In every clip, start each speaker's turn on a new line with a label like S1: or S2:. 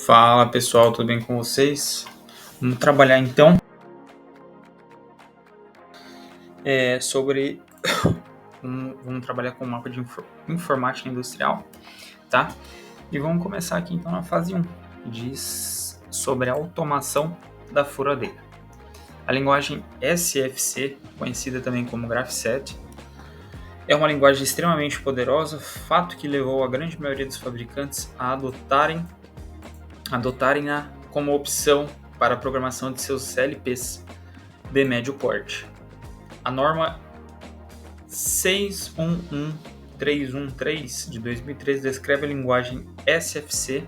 S1: Fala pessoal, tudo bem com vocês? Vamos trabalhar então sobre. Vamos trabalhar com o mapa de informática industrial, tá? E vamos começar aqui então na fase 1, que diz sobre a automação da furadeira. A linguagem SFC, conhecida também como Graphset, é uma linguagem extremamente poderosa, fato que levou a grande maioria dos fabricantes a adotarem-na como opção para a programação de seus CLPs de médio porte. A norma 611313 de 2013 descreve a linguagem SFC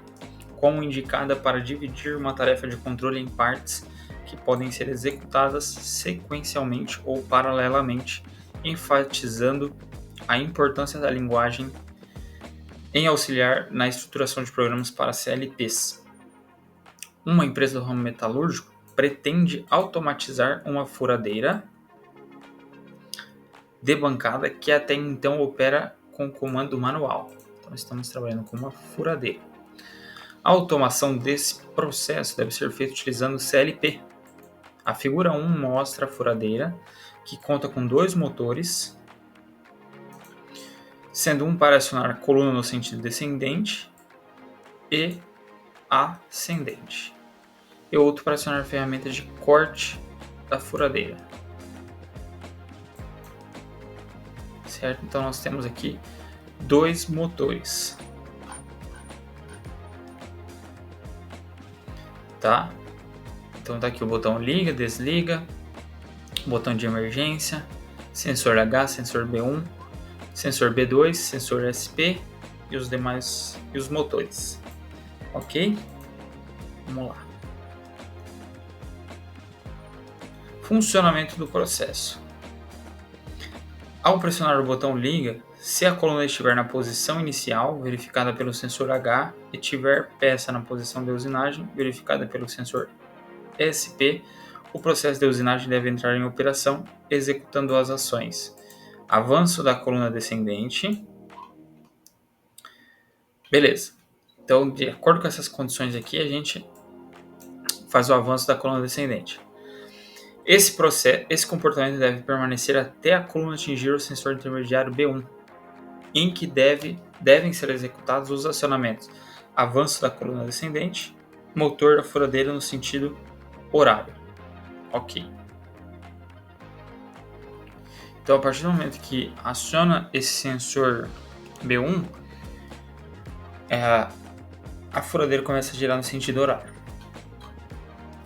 S1: como indicada para dividir uma tarefa de controle em partes que podem ser executadas sequencialmente ou paralelamente, enfatizando a importância da linguagem em auxiliar na estruturação de programas para CLPs. Uma empresa do ramo metalúrgico pretende automatizar uma furadeira de bancada que até então opera com comando manual. Então estamos trabalhando com uma furadeira. A automação desse processo deve ser feita utilizando CLP. A figura 1 mostra a furadeira, que conta com dois motores, sendo um para acionar a coluna no sentido descendente e ascendente, e outro para acionar a ferramenta de corte da furadeira. Certo? Então nós temos aqui dois motores, tá? Então tá aqui o botão liga, desliga, botão de emergência, sensor H, sensor B1, sensor B2, sensor SP e os demais e os motores. Ok? Vamos lá. Funcionamento do processo. Ao pressionar o botão liga, se a coluna estiver na posição inicial, verificada pelo sensor H, e tiver peça na posição de usinagem, verificada pelo sensor SP, o processo de usinagem deve entrar em operação, executando as ações: avanço da coluna descendente. Beleza. Então, de acordo com essas condições aqui, a gente faz o avanço da coluna descendente. Esse comportamento deve permanecer até a coluna atingir o sensor intermediário B1, em que devem ser executados os acionamentos: avanço da coluna descendente, motor da furadeira no sentido horário. Ok. Então, a partir do momento que aciona esse sensor B1, a furadeira começa a girar no sentido horário.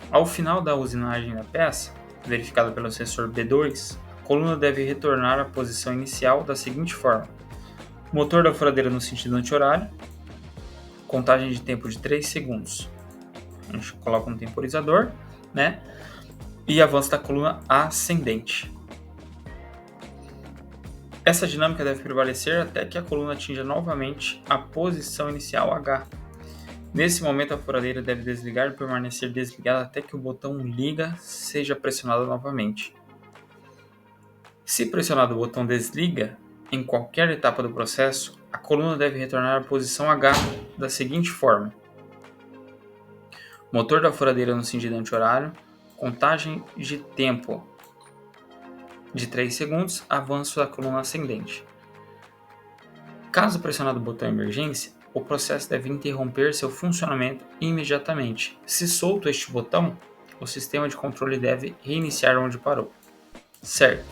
S1: Ao final da usinagem da peça, verificada pelo sensor B2, a coluna deve retornar à posição inicial da seguinte forma: motor da furadeira no sentido anti-horário, contagem de tempo de 3 segundos. A gente coloca um temporizador, né? E avanço da coluna ascendente. Essa dinâmica deve prevalecer até que a coluna atinja novamente a posição inicial H. Nesse momento, a furadeira deve desligar e permanecer desligada até que o botão liga seja pressionado novamente. Se pressionado o botão desliga, em qualquer etapa do processo, a coluna deve retornar à posição H da seguinte forma: motor da furadeira no sentido anti-horário, contagem de tempo de 3 segundos, avanço da coluna ascendente. Caso pressionado o botão emergência, o processo deve interromper seu funcionamento imediatamente. Se solto este botão, o sistema de controle deve reiniciar onde parou. Certo.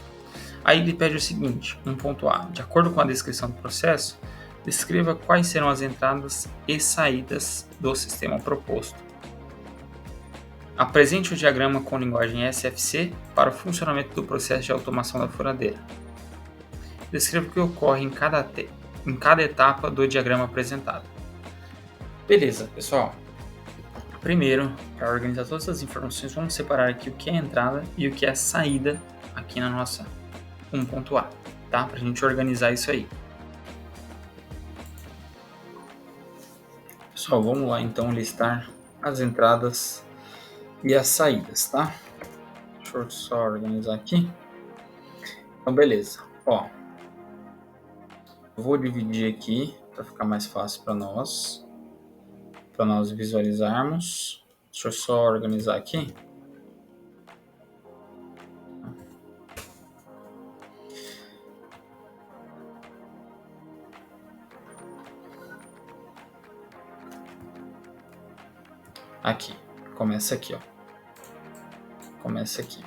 S1: Aí ele pede o seguinte, 1.A. De acordo com a descrição do processo, descreva quais serão as entradas e saídas do sistema proposto. Apresente o diagrama com linguagem SFC para o funcionamento do processo de automação da furadeira. Descreva o que ocorre em cada etapa do diagrama apresentado. Beleza, pessoal. Primeiro, para organizar todas as informações, vamos separar aqui o que é entrada e o que é saída aqui na nossa 1.A, tá? Para a gente organizar isso aí. Pessoal, vamos lá então listar as entradas e as saídas, tá? Deixa eu só organizar aqui. Então, beleza. Ó, eu vou dividir aqui para ficar mais fácil para nós. para nós visualizarmos. Deixa eu só organizar aqui. Aqui, começa aqui, ó. Começa aqui.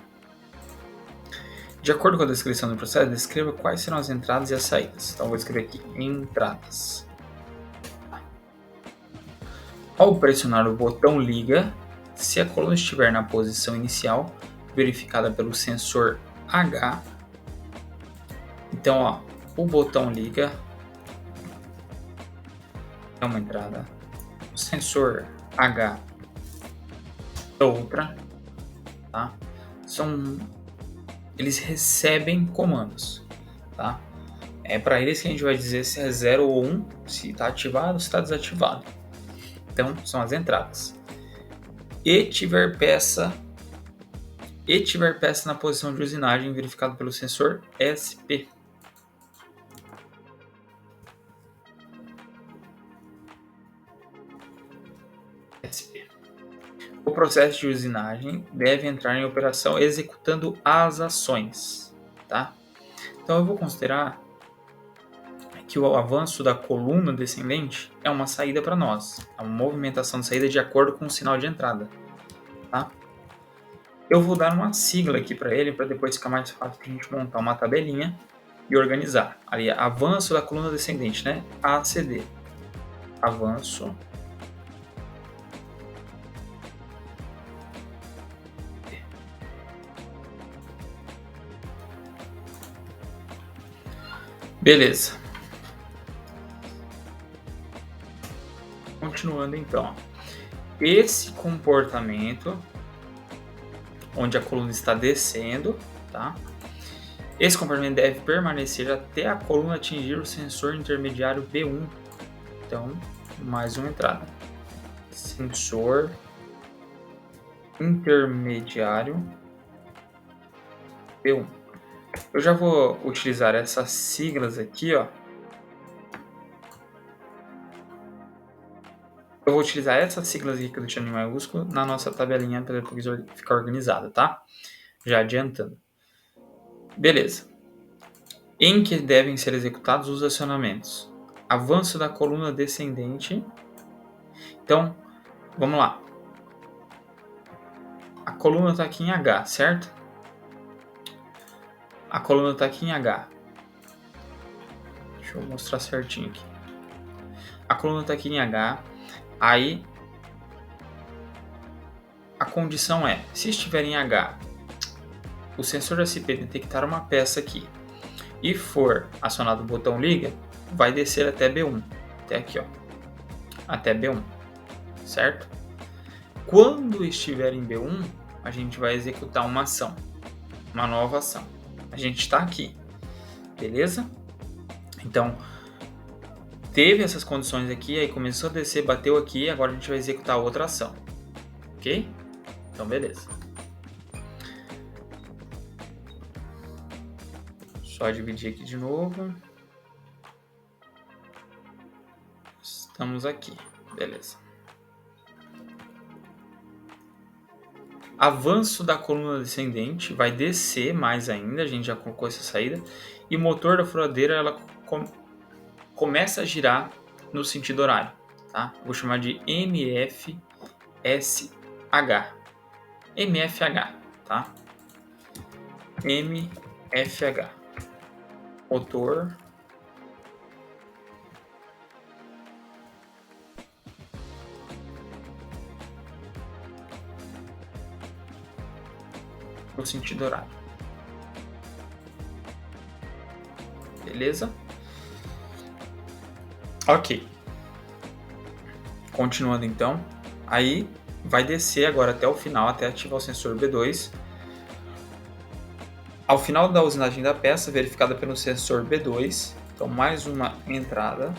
S1: De acordo com a descrição do processo, descreva quais serão as entradas e as saídas. Então, eu vou escrever aqui, entradas. Ao pressionar o botão liga, se a coluna estiver na posição inicial, verificada pelo sensor H, então, ó, o botão liga é uma entrada, o sensor H é outra, tá? Eles recebem comandos, tá? É para eles que a gente vai dizer se é 0 ou 1, se está ativado ou se está desativado. Então, são as entradas. E tiver peça na posição de usinagem verificado pelo sensor SP. O processo de usinagem deve entrar em operação executando as ações, tá? Então eu vou considerar que o avanço da coluna descendente é uma saída para nós, é uma movimentação de saída de acordo com o sinal de entrada, tá? Eu vou dar uma sigla aqui para ele, para depois ficar mais fácil para a gente montar uma tabelinha e organizar. Ali, avanço da coluna descendente, né? ACD. Avanço. Beleza. Continuando então. Esse comportamento, onde a coluna está descendo, tá? Esse comportamento deve permanecer até a coluna atingir o sensor intermediário B1. Então, mais uma entrada. Sensor intermediário B1. Eu já vou utilizar essas siglas aqui, ó. Eu vou utilizar essas siglas aqui que eu deixei em maiúsculo na nossa tabelinha para depois ficar organizada, tá? Já adiantando. Beleza. Em que devem ser executados os acionamentos? Avanço da coluna descendente. Então, vamos lá. A coluna está aqui em H, certo? A coluna está aqui em H. Deixa eu mostrar certinho aqui. A coluna está aqui em H. Aí, a condição é, se estiver em H, o sensor SP detectar uma peça aqui e for acionado o botão liga, vai descer até B1. Até aqui, ó. Até B1. Certo? Quando estiver em B1, a gente vai executar uma ação. Uma nova ação. A gente está aqui. Beleza? Então, teve essas condições aqui, aí começou a descer, bateu aqui, agora a gente vai executar outra ação. Ok? Então, beleza. Só dividir aqui de novo. Estamos aqui. Beleza. Avanço da coluna descendente, vai descer mais ainda, a gente já colocou essa saída. E o motor da furadeira, ela começa a girar no sentido horário. Tá? Vou chamar de MFSH. MFH, tá? MFH. Motor no sentido horário. Beleza? Ok. Continuando então. Aí vai descer agora até o final, até ativar o sensor B2. Ao final da usinagem da peça, verificada pelo sensor B2, então mais uma entrada,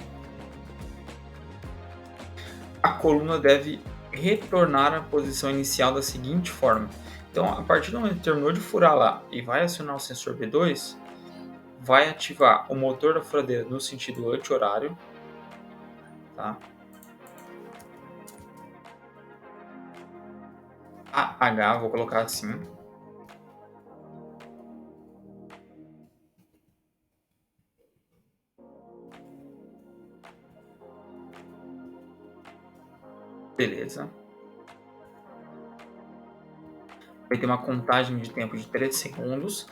S1: a coluna deve retornar à posição inicial da seguinte forma. Então, a partir do momento que terminou de furar lá e vai acionar o sensor B2, vai ativar o motor da furadeira no sentido anti-horário, tá? AH, vou colocar assim. Beleza. Vai ter uma contagem de tempo de 3 segundos.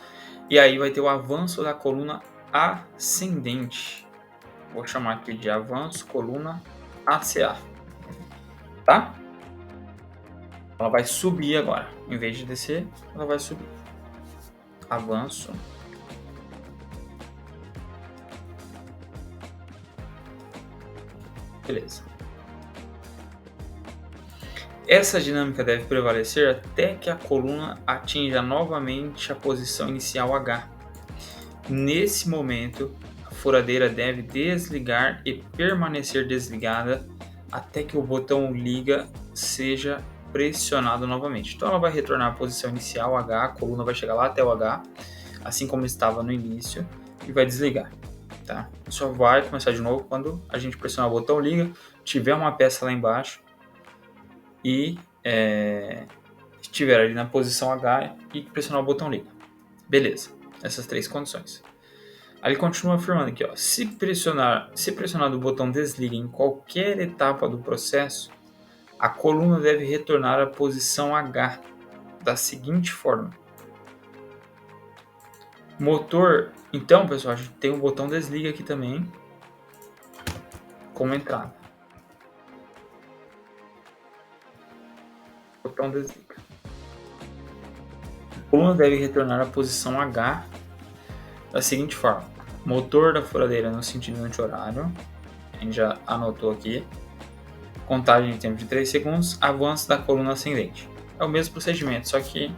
S1: E aí vai ter o avanço da coluna ascendente. Vou chamar aqui de avanço coluna ACA. Tá? Ela vai subir agora. Em vez de descer, ela vai subir. Avanço. Beleza. Essa dinâmica deve prevalecer até que a coluna atinja novamente a posição inicial H. Nesse momento, a furadeira deve desligar e permanecer desligada até que o botão liga seja pressionado novamente. Então ela vai retornar à posição inicial H, a coluna vai chegar lá até o H, assim como estava no início, e vai desligar. Tá? Só vai começar de novo quando a gente pressionar o botão liga, tiver uma peça lá embaixo e estiver ali na posição H e pressionar o botão liga. Beleza, essas 3 condições. Aí ele continua afirmando aqui, ó, se pressionado o botão desliga em qualquer etapa do processo, a coluna deve retornar à posição H da seguinte forma. Motor, então pessoal, a gente tem um botão desliga aqui também, como entrada. Botão desliga. A coluna deve retornar à posição H da seguinte forma. Motor da furadeira no sentido anti-horário, a gente já anotou aqui. Contagem de tempo de 3 segundos, avanço da coluna ascendente. É o mesmo procedimento, só que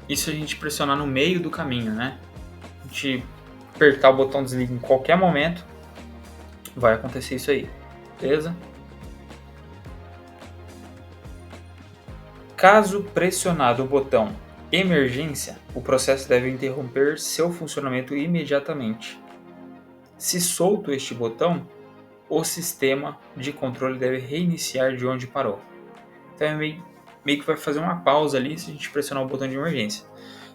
S1: isso a gente pressionar no meio do caminho, né? A gente apertar o botão desliga em qualquer momento, vai acontecer isso aí, beleza? Caso pressionado o botão emergência, o processo deve interromper seu funcionamento imediatamente. Se solto este botão, o sistema de controle deve reiniciar de onde parou. Então é meio que vai fazer uma pausa ali se a gente pressionar o botão de emergência.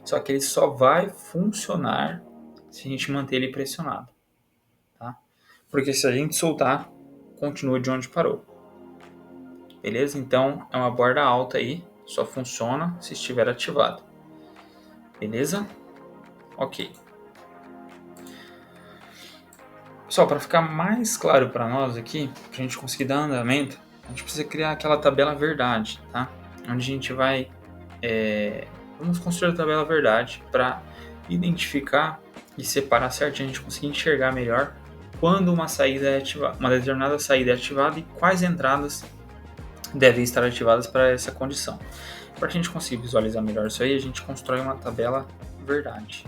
S1: Só que ele só vai funcionar se a gente manter ele pressionado. Tá? Porque se a gente soltar, continua de onde parou. Beleza? Então é uma borda alta aí, só funciona se estiver ativado. Beleza? Ok. Pessoal, para ficar mais claro para nós aqui, para a gente conseguir dar andamento, a gente precisa criar aquela tabela verdade, tá? Onde a gente vai vamos construir a tabela verdade para identificar e separar certinho, a gente conseguir enxergar melhor quando uma saída é ativada, uma determinada saída é ativada e quais entradas devem estar ativadas para essa condição. Para a gente conseguir visualizar melhor isso aí, a gente constrói uma tabela verdade.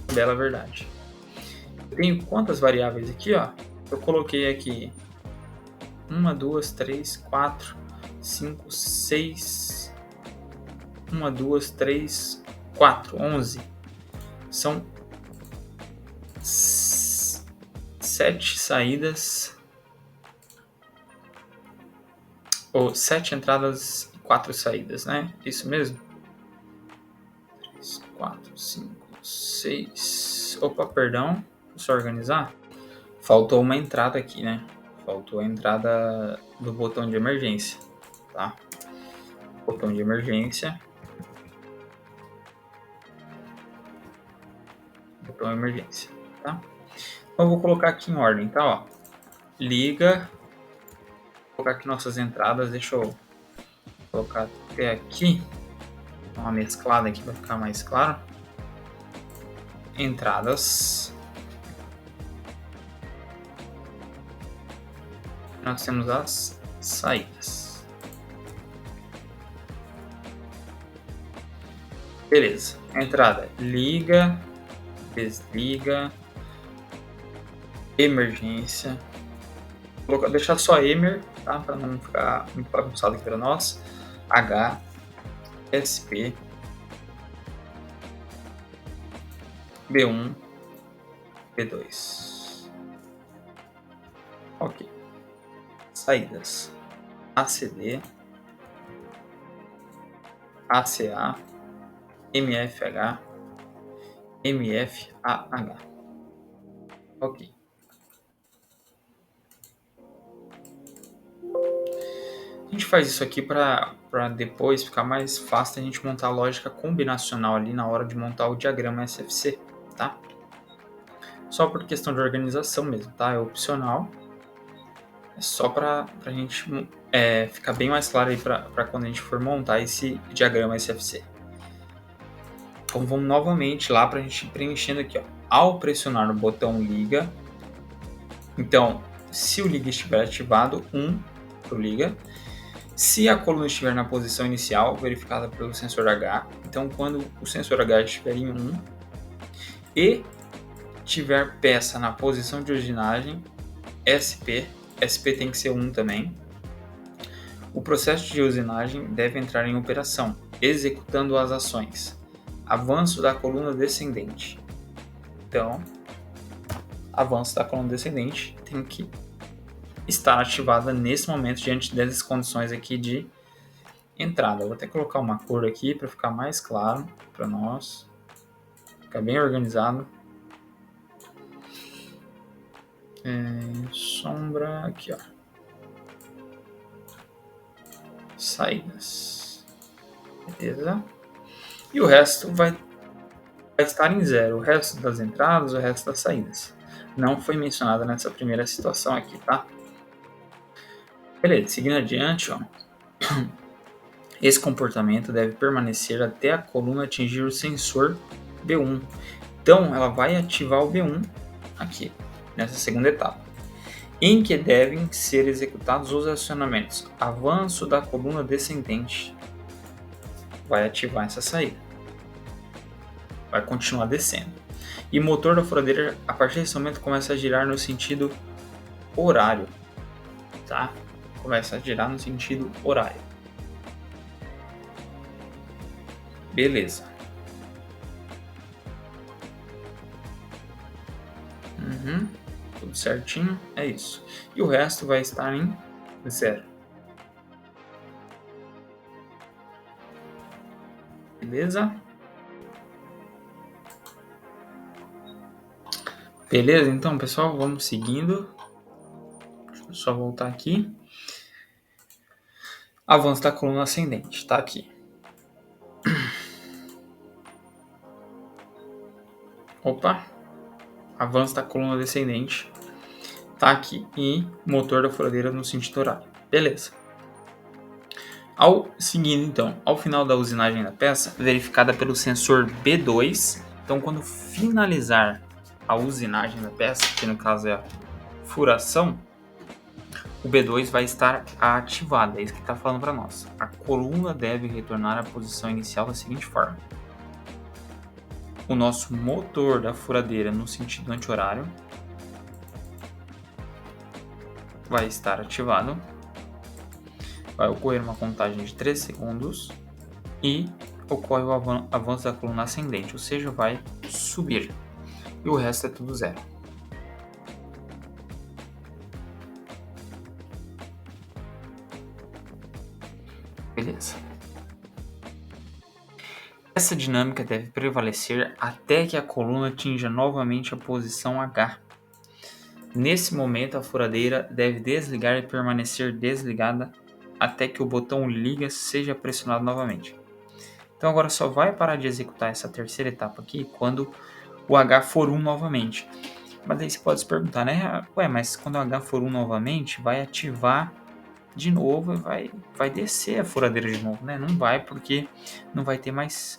S1: Tabela verdade. Eu tenho quantas variáveis aqui, ó? Eu coloquei aqui 1, 2, 3, 4, 5, 6, 1, 2, 3, 4, 11. São 7 saídas, ou 7 entradas e 4 saídas, né? Isso mesmo? 3, 4, 5, 6. Opa, perdão. Deixa eu só organizar. Faltou uma entrada aqui, né? Faltou a entrada do botão de emergência, tá? Botão de emergência. Botão de emergência, tá? Então eu vou colocar aqui em ordem, tá? Ó, liga. Vou colocar aqui nossas entradas. Deixa eu colocar até aqui. Uma mesclada aqui para ficar mais claro. Entradas. Nós temos as saídas. Beleza. Entrada, liga, desliga, emergência. Vou deixar só emer, tá? Para não ficar muito bagunçado aqui para nós. H, SP, B1, B2. Ok. saídas: ACD, ACA, MFH, MFAH. Ok. A gente faz isso aqui para depois ficar mais fácil a gente montar a lógica combinacional ali na hora de montar o diagrama SFC, tá? Só por questão de organização mesmo, tá? É opcional. É só para a gente ficar bem mais claro aí para quando a gente for montar esse diagrama SFC. Então vamos novamente lá para a gente ir preenchendo aqui, ó. Ao pressionar o botão liga, então se o liga estiver ativado, 1 para o liga. Se a coluna estiver na posição inicial, verificada pelo sensor H, então quando o sensor H estiver em 1 e tiver peça na posição de usinagem, SP tem que ser 1 também, o processo de usinagem deve entrar em operação, executando as ações. Avanço da coluna descendente. Então, avanço da coluna descendente tem que estar ativada nesse momento diante dessas condições aqui de entrada. Eu vou até colocar uma cor aqui para ficar mais claro para nós, ficar bem organizado. Sombra aqui, ó. Saídas. Beleza? E o resto vai estar em 0. O resto das entradas, o resto das saídas. Não foi mencionado nessa primeira situação aqui, tá? Beleza, seguindo adiante, ó. Esse comportamento deve permanecer até a coluna atingir o sensor B1. Então, ela vai ativar o B1 aqui, nessa segunda etapa, em que devem ser executados os acionamentos. Avanço da coluna descendente vai ativar essa saída. Vai continuar descendo. E o motor da furadeira, a partir desse momento, começa a girar no sentido horário. Tá? Começa a girar no sentido horário. Beleza. Tudo certinho, é isso. E o resto vai estar em 0. Beleza? Beleza, então, pessoal, vamos seguindo. Deixa eu só voltar aqui. Avanço da coluna ascendente, tá aqui. Opa! Avanço da coluna descendente, tá aqui. E motor da furadeira no sentido horário. Beleza. Seguindo, então, ao final da usinagem da peça, verificada pelo sensor B2. Então, quando finalizar a usinagem da peça, que no caso é a furação, o B2 vai estar ativado. É isso que está falando para nós. A coluna deve retornar à posição inicial da seguinte forma. O nosso motor da furadeira no sentido anti-horário vai estar ativado. Vai ocorrer uma contagem de 3 segundos e ocorre o avanço da coluna ascendente, ou seja, vai subir. E o resto é tudo 0. Beleza. Essa dinâmica deve prevalecer até que a coluna atinja novamente a posição H. Nesse momento, a furadeira deve desligar e permanecer desligada até que o botão liga seja pressionado novamente. Então agora só vai parar de executar essa terceira etapa aqui quando o H for 1 novamente. Mas aí você pode se perguntar, né? Ué, mas quando o H for 1 novamente, vai ativar de novo e vai descer a furadeira de novo, né? Não vai, porque não vai ter mais...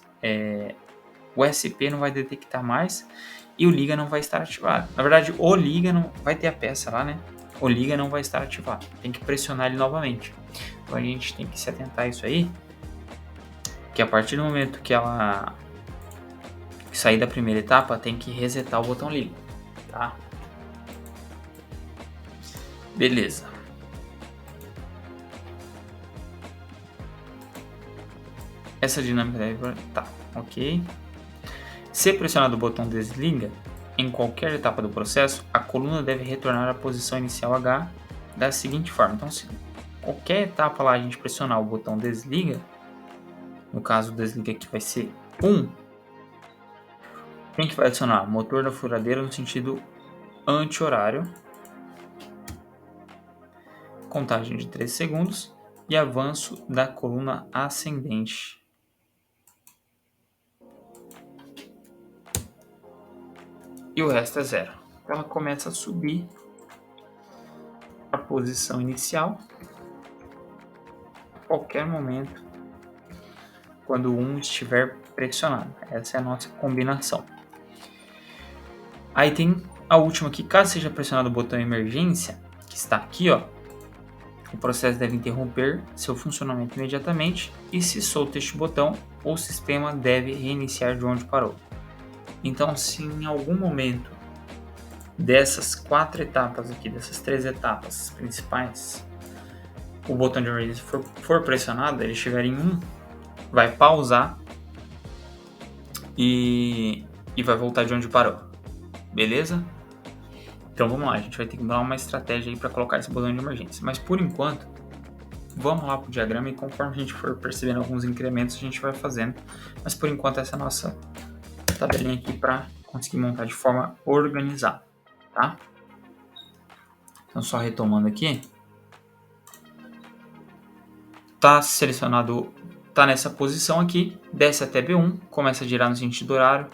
S1: o SP não vai detectar mais e o liga não vai estar ativado. Na verdade, o liga não vai ter a peça lá, né? O liga não vai estar ativado. Tem que pressionar ele novamente. Então a gente tem que se atentar a isso aí, que a partir do momento que ela sair da primeira etapa, tem que resetar o botão liga, tá? Beleza. Essa dinâmica deve... Tá, ok. Se pressionado o botão desliga, em qualquer etapa do processo, a coluna deve retornar à posição inicial H da seguinte forma. Então, se qualquer etapa lá a gente pressionar o botão desliga, no caso o desliga aqui vai ser 1, quem que vai adicionar? Motor da furadeira no sentido anti-horário, contagem de 3 segundos e avanço da coluna ascendente. E o resto é 0. Ela começa a subir a posição inicial a qualquer momento quando o 1 estiver pressionado. Essa é a nossa combinação. Aí tem a última aqui, caso seja pressionado o botão emergência, que está aqui, ó, o processo deve interromper seu funcionamento imediatamente e se solta este botão, o sistema deve reiniciar de onde parou. Então, se em algum momento dessas 4 etapas aqui, dessas 3 etapas principais, o botão de emergência for pressionado, ele estiver em 1, vai pausar e vai voltar de onde parou. Beleza? Então vamos lá, a gente vai ter que dar uma estratégia aí para colocar esse botão de emergência. Mas por enquanto, vamos lá para o diagrama e conforme a gente for percebendo alguns incrementos, a gente vai fazendo. Mas por enquanto essa é a nossa tabelinha aqui para conseguir montar de forma organizada, tá? Então só retomando aqui, tá selecionado, tá nessa posição aqui, desce até B1, começa a girar no sentido horário,